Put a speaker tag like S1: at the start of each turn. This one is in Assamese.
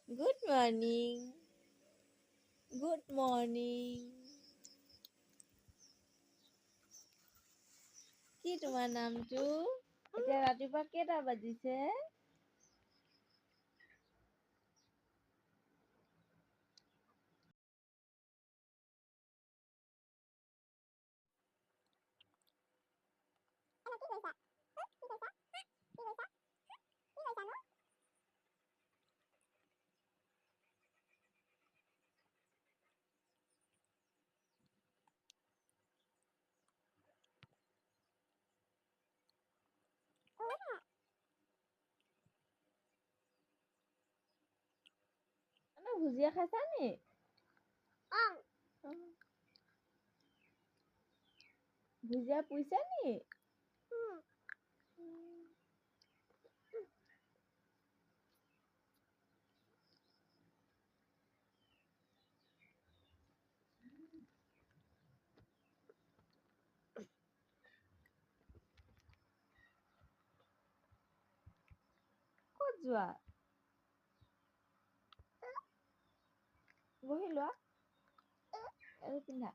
S1: Good morning. Good morning. কি তোমাৰ নামটো? এতিয়া ৰাতিপুৱা কেইটা বাজিছে? ভুজিয়া খাইছা নি? ভুজিয়া পুইছা নি? ক'ত যোৱা? বহি লোৱা। আৰু পিন্ধা।